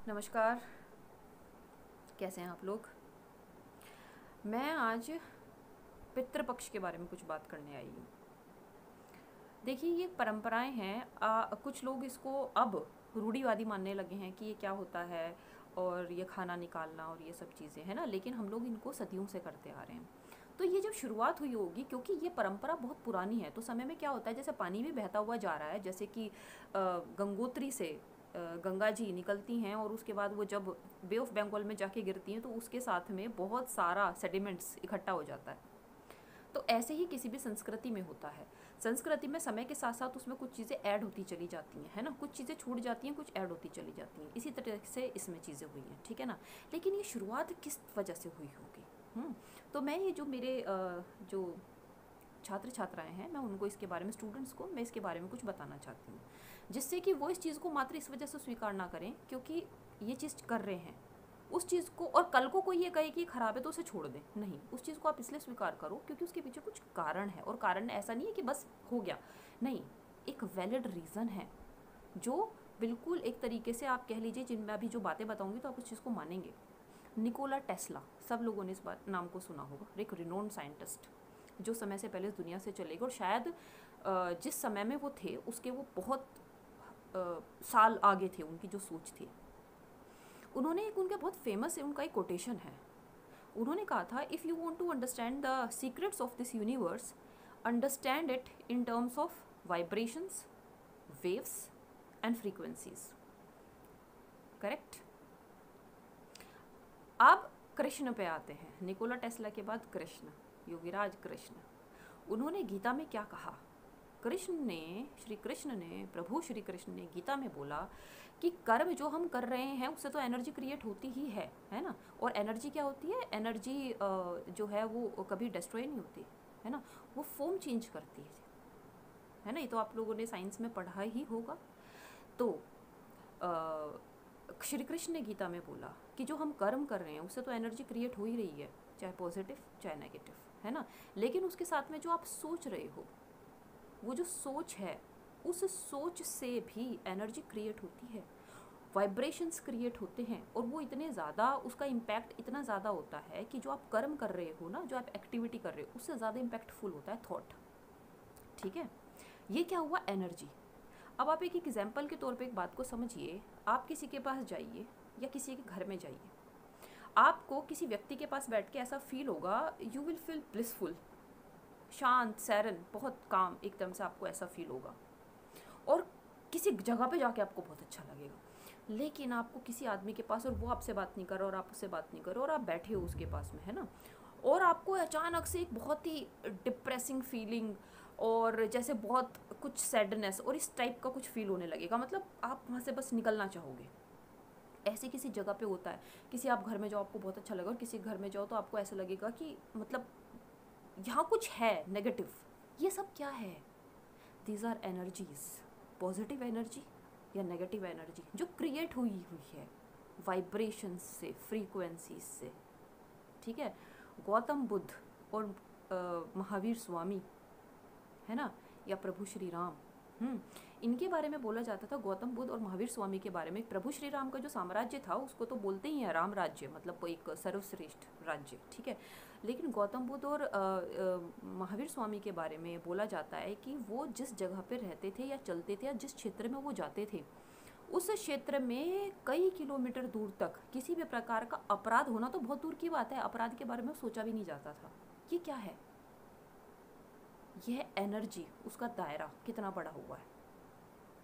नमस्कार। कैसे हैं आप लोग? मैं आज पितृपक्ष के बारे में कुछ बात करने आई हूँ। देखिए, ये परंपराएं हैं। कुछ लोग इसको अब रूढ़िवादी मानने लगे हैं कि ये क्या होता है और ये खाना निकालना और ये सब चीज़ें हैं ना, लेकिन हम लोग इनको सदियों से करते आ रहे हैं। तो ये जब शुरुआत हुई होगी, क्योंकि ये परंपरा बहुत पुरानी है, तो समय में क्या होता है, जैसे पानी भी बहता हुआ जा रहा है, जैसे कि गंगोत्री से गंगा जी निकलती हैं और उसके बाद वो जब बे ऑफ बंगाल में जाके गिरती हैं तो उसके साथ में बहुत सारा सेडिमेंट्स इकट्ठा हो जाता है। तो ऐसे ही किसी भी संस्कृति में होता है। संस्कृति में समय के साथ साथ उसमें कुछ चीज़ें ऐड होती चली जाती हैं, है ना, कुछ चीज़ें छूट जाती हैं, कुछ ऐड होती चली जाती हैं। इसी तरह से इसमें चीज़ें हुई हैं, ठीक है ना। लेकिन ये शुरुआत किस वजह से हुई होगी? तो मैं ये जो मेरे जो छात्र छात्राएं हैं, मैं उनको इसके बारे में, स्टूडेंट्स को मैं इसके बारे में कुछ बताना चाहती हूँ, जिससे कि वो इस चीज़ को मात्र इस वजह से स्वीकार ना करें क्योंकि ये चीज़ कर रहे हैं उस चीज़ को, और कल को कोई ये कहे कि ख़राब है तो उसे छोड़ दें। नहीं, उस चीज़ को आप इसलिए स्वीकार करो क्योंकि उसके पीछे कुछ कारण है, और कारण ऐसा नहीं है कि बस हो गया, नहीं, एक वैलिड रीज़न है जो बिल्कुल एक तरीके से आप कह लीजिए, जिनमें अभी जो बातें बताऊंगी तो आप उस चीज़ को मानेंगे। निकोला टेस्ला, सब लोगों ने इस बात नाम को सुना होगा, एक रिनोन्ड साइंटिस्ट जो समय से पहले इस दुनिया से चले गए, और शायद जिस समय में वो थे उसके वो बहुत साल आगे थे, उनकी जो सोच थी। उन्होंने एक, उनका बहुत फेमस है, उनका एक कोटेशन है। उन्होंने कहा था, if you want to understand the secrets of this universe, understand it in terms of vibrations, waves and frequencies. Correct. अब कृष्ण पे आते हैं। निकोला टेस्ला के बाद कृष्ण, योगीराज कृष्ण। उन्होंने गीता में क्या कहा? श्री कृष्ण ने, प्रभु श्री कृष्ण ने गीता में बोला कि कर्म जो हम कर रहे हैं उससे तो एनर्जी क्रिएट होती ही है ना। और एनर्जी क्या होती है? एनर्जी जो है वो कभी डिस्ट्रॉय नहीं होती, है ना, वो फॉर्म चेंज करती है ना। ये तो आप लोगों ने साइंस में पढ़ा ही होगा। तो श्री कृष्ण ने गीता में बोला कि जो हम कर्म कर रहे हैं उससे तो एनर्जी क्रिएट हो ही रही है, चाहे पॉजिटिव चाहे नेगेटिव, है ना। लेकिन उसके साथ में जो आप सोच रहे हो, वो जो सोच है, उस सोच से भी एनर्जी क्रिएट होती है, वाइब्रेशंस क्रिएट होते हैं, और वो इतने ज़्यादा, उसका इम्पैक्ट इतना ज़्यादा होता है कि जो आप कर्म कर रहे हो ना, जो आप एक्टिविटी कर रहे हो, उससे ज़्यादा इम्पैक्टफुल होता है थॉट। ठीक है, ये क्या हुआ? एनर्जी। अब आप एक एग्जाम्पल के तौर पे एक बात को समझिए। आप किसी के पास जाइए या किसी के घर में जाइए, आपको किसी व्यक्ति के पास बैठ के ऐसा फील होगा, यू विल फील ब्लिसफुल, शांत, सैरन, बहुत काम, एकदम से आपको ऐसा फील होगा। और किसी जगह पे जाके आपको बहुत अच्छा लगेगा। लेकिन आपको किसी आदमी के पास, और वो आपसे बात नहीं कर रहा और आप उससे बात नहीं कर रहे, और आप बैठे हो उसके पास में, है ना, और आपको अचानक से एक बहुत ही डिप्रेसिंग फीलिंग और जैसे बहुत कुछ सैडनेस और इस टाइप का कुछ फील होने लगेगा, मतलब आप वहाँ से बस निकलना चाहोगे। ऐसे किसी जगह पे होता है। किसी आप घर में जाओ आपको बहुत अच्छा लगेगा, और किसी घर में जाओ तो आपको ऐसा लगेगा कि मतलब यहाँ कुछ है नेगेटिव। ये सब क्या है? These are energies, positive energy या नेगेटिव एनर्जी जो क्रिएट हुई है वाइब्रेशंस से, फ्रीक्वेंसीज से। ठीक है, गौतम बुद्ध और महावीर स्वामी, है ना, या प्रभु श्री राम, इनके बारे में बोला जाता था, गौतम बुद्ध और महावीर स्वामी के बारे में। प्रभु श्री राम का जो साम्राज्य था उसको तो बोलते ही हैं राम राज्य, मतलब वो एक सर्वश्रेष्ठ राज्य, ठीक है। लेकिन गौतम बुद्ध और महावीर स्वामी के बारे में बोला जाता है कि वो जिस जगह पे रहते थे या चलते थे या जिस क्षेत्र में वो जाते थे, उस क्षेत्र में कई किलोमीटर दूर तक किसी भी प्रकार का अपराध होना तो बहुत दूर की बात है, अपराध के बारे में सोचा भी नहीं जाता था। ये क्या है? यह एनर्जी, उसका दायरा कितना बड़ा हुआ है।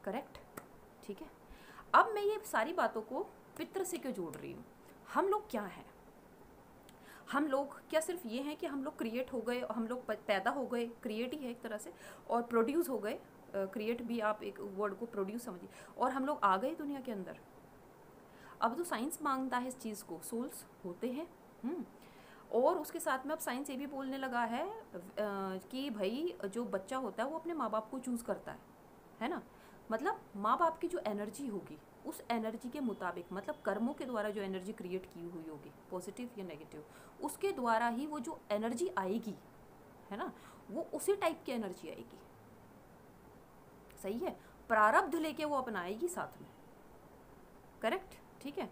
करेक्ट, ठीक है। अब मैं ये सारी बातों को पितृ से क्यों जोड़ रही हूँ? हम लोग क्या हैं? हम लोग क्या सिर्फ ये हैं कि हम लोग क्रिएट हो गए, हम लोग पैदा हो गए, क्रिएट ही है एक तरह से, और प्रोड्यूस हो गए, क्रिएट भी आप एक वर्ड को प्रोड्यूस समझिए, और हम लोग आ गए दुनिया के अंदर। अब तो साइंस मांगता है इस चीज़ को, सोल्स होते हैं। और उसके साथ में अब साइंस ये भी बोलने लगा है कि भाई जो बच्चा होता है वो अपने माँ बाप को चूज़ करता है ना। मतलब माँ बाप की जो एनर्जी होगी उस एनर्जी के मुताबिक, मतलब कर्मों के द्वारा जो एनर्जी क्रिएट की हुई होगी, पॉजिटिव या नेगेटिव, उसके द्वारा ही वो जो एनर्जी आएगी, है ना, वो उसी टाइप की एनर्जी आएगी। सही है, प्रारब्ध लेके वो अपनाएगी साथ में। करेक्ट। ठीक है।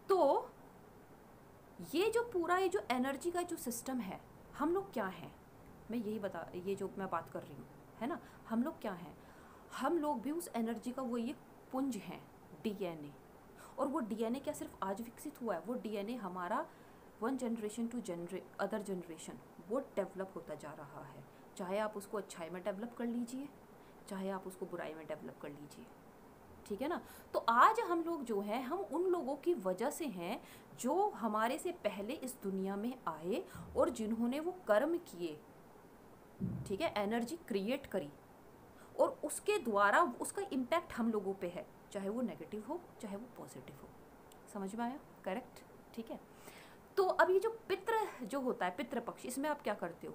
तो ये जो पूरा ये जो एनर्जी का जो सिस्टम है, हम लोग क्या हैं, मैं यही बता, ये जो मैं बात कर रही हूँ है ना, हम लोग क्या हैं, हम लोग भी उस एनर्जी का वो ये पुंज हैं, डीएनए। और वो डीएनए क्या सिर्फ आज विकसित हुआ है, वो डीएनए हमारा one generation to other generation वो डेवलप होता जा रहा है। चाहे आप उसको अच्छाई में डेवलप कर लीजिए, चाहे आप उसको बुराई में डेवलप कर लीजिए, ठीक है ना। तो आज हम लोग जो हैं, हम उन लोगों की वजह से हैं जो हमारे से पहले इस दुनिया में आए और जिन्होंने वो कर्म किए, ठीक है, एनर्जी क्रिएट करी, और उसके द्वारा उसका इम्पैक्ट हम लोगों पे है, चाहे वो नेगेटिव हो चाहे वो पॉजिटिव हो। समझ में आया? करेक्ट, ठीक है। तो अब ये जो पितृ जो होता है, पितृपक्ष, इसमें आप क्या करते हो,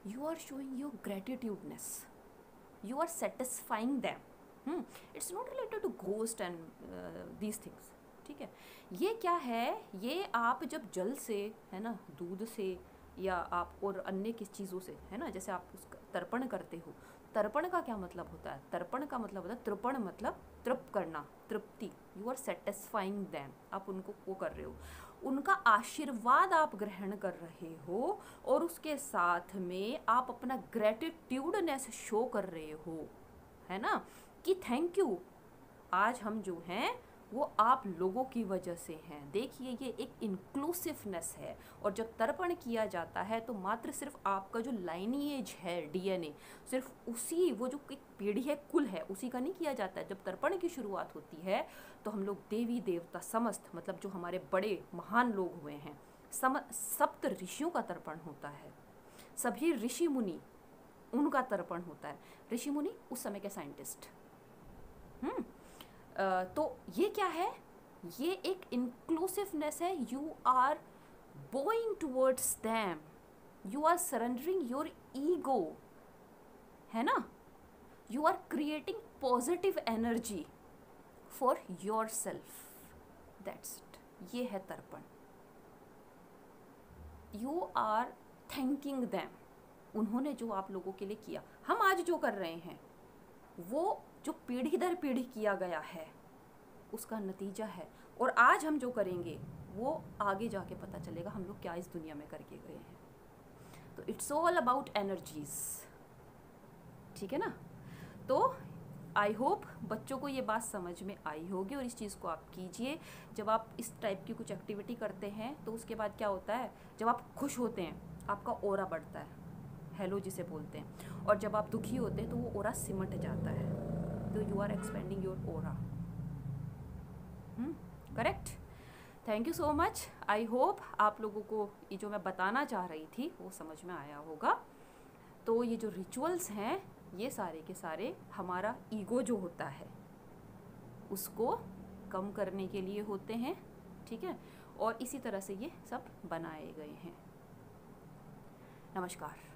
you are showing your gratitudeness, you are satisfying them. It's not related to ghost and these things, ठीक है। ये क्या है, ये आप जब जल से, है ना, दूध से, या आप और अन्य किस चीज़ों से, है ना, जैसे आप उसका तर्पण करते हो, तर्पण का क्या मतलब होता है, तर्पण का मतलब होता है तृपण, मतलब तृप्त करना, तृप्ति, यू आर सेटिस्फाइंग दैम, आप उनको वो कर रहे हो, उनका आशीर्वाद आप ग्रहण कर रहे हो, और उसके साथ में आप अपना ग्रेटिट्यूडनेस शो कर रहे हो, है ना, कि थैंक यू, आज हम जो हैं वो आप लोगों की वजह से हैं। देखिए ये एक इंक्लूसिवनेस है। और जब तर्पण किया जाता है तो मात्र सिर्फ आपका जो लाइनिएज है, डीएनए, सिर्फ उसी, वो जो एक पीढ़ी है, कुल है, उसी का नहीं किया जाता है। जब तर्पण की शुरुआत होती है तो हम लोग देवी देवता समस्त, मतलब जो हमारे बड़े महान लोग हुए हैं, सप्त ऋषियों का तर्पण होता है, सभी ऋषि मुनि, उनका तर्पण होता है। ऋषि मुनि उस समय के साइंटिस्ट। तो ये क्या है, ये एक इंक्लूसिवनेस है। You are bowing towards them, you are surrendering your ego, है ना, you are creating positive energy for yourself, that's it. ये है तर्पण। यू आर थैंकिंग दैम, उन्होंने जो आप लोगों के लिए किया। हम आज जो कर रहे हैं वो जो पीढ़ी दर पीढ़ी किया गया है उसका नतीजा है, और आज हम जो करेंगे वो आगे जाके पता चलेगा हम लोग क्या इस दुनिया में करके गए हैं। तो इट्स ऑल अबाउट एनर्जीज, ठीक है ना। तो आई होप बच्चों को ये बात समझ में आई होगी, और इस चीज़ को आप कीजिए। जब आप इस टाइप की कुछ एक्टिविटी करते हैं तो उसके बाद क्या होता है, जब आप खुश होते हैं आपका ऑरा बढ़ता है, हेलो जिसे बोलते हैं, और जब आप दुखी होते हैं तो वो ऑरा सिमट जाता है। तो you are expanding your aura. Correct. Thank you so much. I hope आप लोगों को ये जो मैं बताना चाह रही थी वो समझ में आया होगा। तो ये जो रिचुअल्स हैं ये सारे के सारे हमारा ईगो जो होता है उसको कम करने के लिए होते हैं, ठीक है, और इसी तरह से ये सब बनाए गए हैं। नमस्कार।